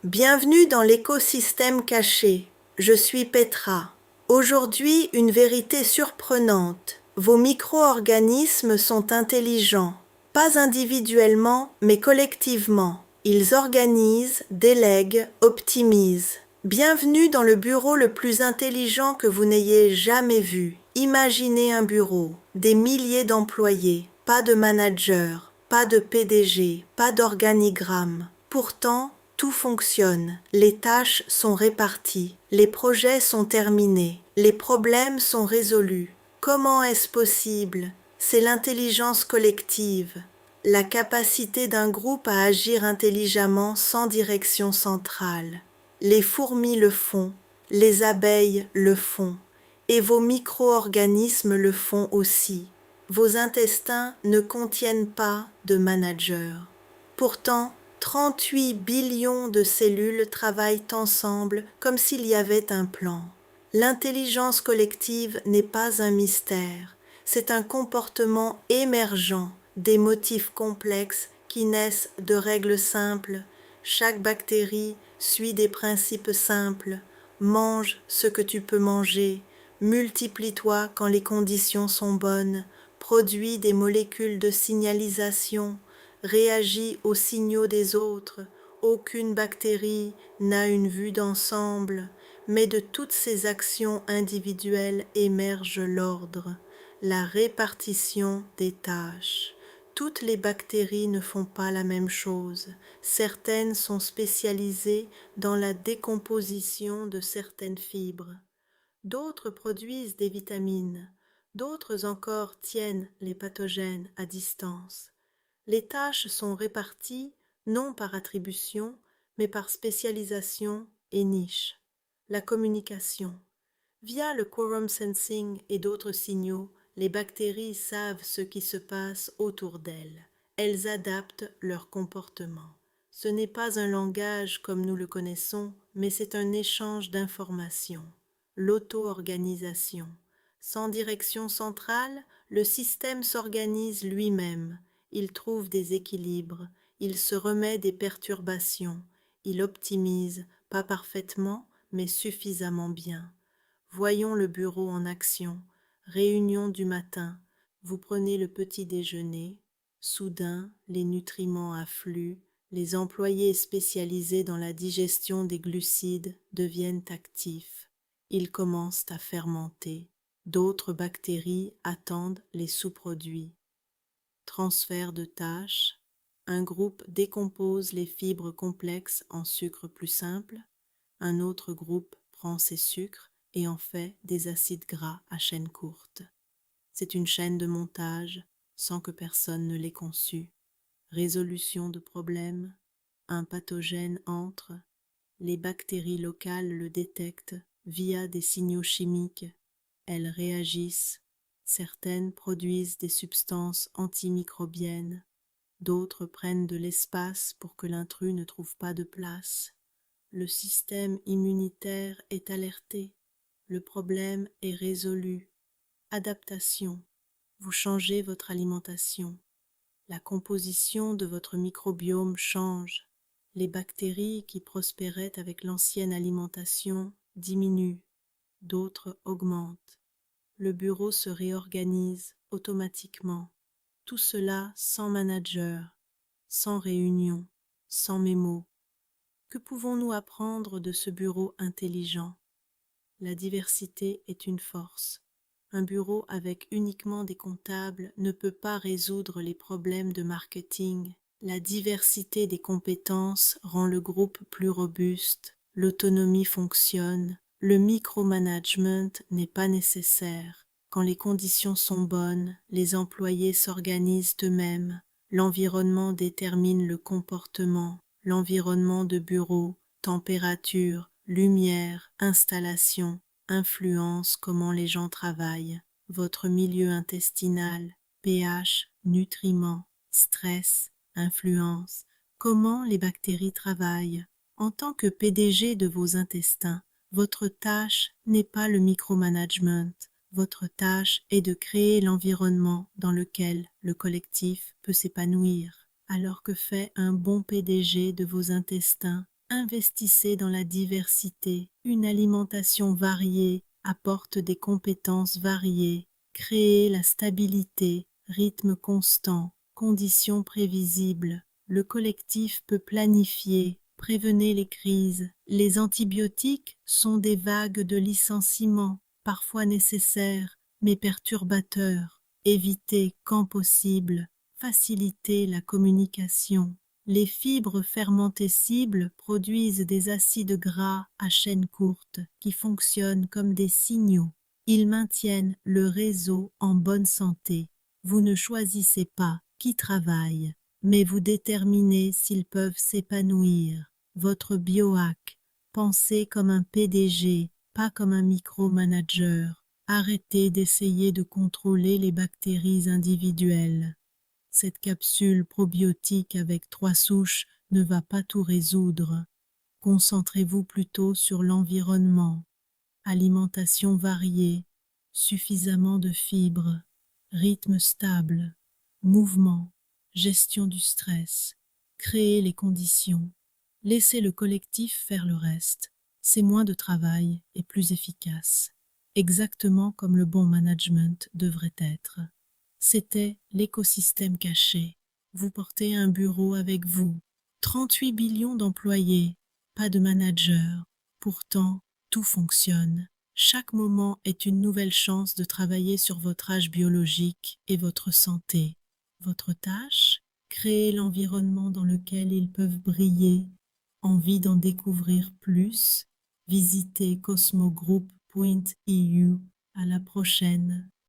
Bienvenue dans l'écosystème caché. Je suis Petra. Aujourd'hui, une vérité surprenante. Vos micro-organismes sont intelligents. Pas individuellement, mais collectivement. Ils organisent, délèguent, optimisent. Bienvenue dans le bureau le plus intelligent que vous n'ayez jamais vu. Imaginez un bureau, des milliers d'employés, pas de manager, pas de PDG, pas d'organigramme. Pourtant, tout fonctionne, les tâches sont réparties, les projets sont terminés, les problèmes sont résolus. Comment est-ce possible? C'est l'intelligence collective, la capacité d'un groupe à agir intelligemment sans direction centrale. Les fourmis le font, les abeilles le font, et vos micro-organismes le font aussi. Vos intestins ne contiennent pas de manager. Pourtant, 38 billions de cellules travaillent ensemble comme s'il y avait un plan. L'intelligence collective n'est pas un mystère, c'est un comportement émergent des motifs complexes qui naissent de règles simples. Chaque bactérie suit des principes simples. Mange ce que tu peux manger, multiplie-toi quand les conditions sont bonnes, produis des molécules de signalisation, réagit aux signaux des autres. Aucune bactérie n'a une vue d'ensemble, mais de toutes ces actions individuelles émerge l'ordre, la répartition des tâches. Toutes les bactéries ne font pas la même chose. Certaines sont spécialisées dans la décomposition de certaines fibres. D'autres produisent des vitamines. D'autres encore tiennent les pathogènes à distance. Les tâches sont réparties non par attribution, mais par spécialisation et niche. La communication. Via le quorum sensing et d'autres signaux, les bactéries savent ce qui se passe autour d'elles. Elles adaptent leur comportement. Ce n'est pas un langage comme nous le connaissons, mais c'est un échange d'informations. L'auto-organisation. Sans direction centrale, le système s'organise lui-même. Il trouve des équilibres, il se remet des perturbations, il optimise, pas parfaitement, mais suffisamment bien. Voyons le bureau en action. Réunion du matin. Vous prenez le petit déjeuner. Soudain, les nutriments affluent. Les employés spécialisés dans la digestion des glucides deviennent actifs. Ils commencent à fermenter. D'autres bactéries attendent les sous-produits. Transfert de tâches. Un groupe décompose les fibres complexes en sucres plus simples. Un autre groupe prend ces sucres et en fait des acides gras à chaîne courte. C'est une chaîne de montage sans que personne ne l'ait conçue. Résolution de problèmes. Un pathogène entre. Les bactéries locales le détectent via des signaux chimiques. Elles réagissent. Certaines produisent des substances antimicrobiennes. D'autres prennent de l'espace pour que l'intrus ne trouve pas de place. Le système immunitaire est alerté. Le problème est résolu. Adaptation. Vous changez votre alimentation. La composition de votre microbiome change. Les bactéries qui prospéraient avec l'ancienne alimentation diminuent. D'autres augmentent. Le bureau se réorganise automatiquement. Tout cela sans manager, sans réunion, sans mémo. Que pouvons-nous apprendre de ce bureau intelligent? La diversité est une force. Un bureau avec uniquement des comptables ne peut pas résoudre les problèmes de marketing. La diversité des compétences rend le groupe plus robuste. L'autonomie fonctionne. Le micromanagement n'est pas nécessaire. Quand les conditions sont bonnes, les employés s'organisent eux-mêmes. L'environnement détermine le comportement. L'environnement de bureau, température, lumière, installation, influence comment les gens travaillent. Votre milieu intestinal, pH, nutriments, stress, influence, comment les bactéries travaillent. En tant que PDG de vos intestins, votre tâche n'est pas le micromanagement. Votre tâche est de créer l'environnement dans lequel le collectif peut s'épanouir. Alors que fait un bon PDG de vos intestins? Investissez dans la diversité. Une alimentation variée apporte des compétences variées. Créez la stabilité, rythme constant, conditions prévisibles. Le collectif peut planifier. Prévenez les crises. Les antibiotiques sont des vagues de licenciements, parfois nécessaires, mais perturbateurs. Évitez quand possible. Facilitez la communication. Les fibres fermentescibles produisent des acides gras à chaîne courte qui fonctionnent comme des signaux. Ils maintiennent le réseau en bonne santé. Vous ne choisissez pas qui travaille, mais vous déterminez s'ils peuvent s'épanouir. Votre biohack, pensez comme un PDG, pas comme un micromanager. Arrêtez d'essayer de contrôler les bactéries individuelles. Cette capsule probiotique avec 3 souches ne va pas tout résoudre. Concentrez-vous plutôt sur l'environnement. Alimentation variée, suffisamment de fibres, rythme stable, mouvement, gestion du stress. Créez les conditions. Laissez le collectif faire le reste. C'est moins de travail et plus efficace. Exactement comme le bon management devrait être. C'était l'écosystème caché. Vous portez un bureau avec vous. 38 billions d'employés, pas de manager. Pourtant, tout fonctionne. Chaque moment est une nouvelle chance de travailler sur votre âge biologique et votre santé. Votre tâche? Créer l'environnement dans lequel ils peuvent briller. Envie d'en découvrir plus? Visitez cosmogroup.eu. À la prochaine.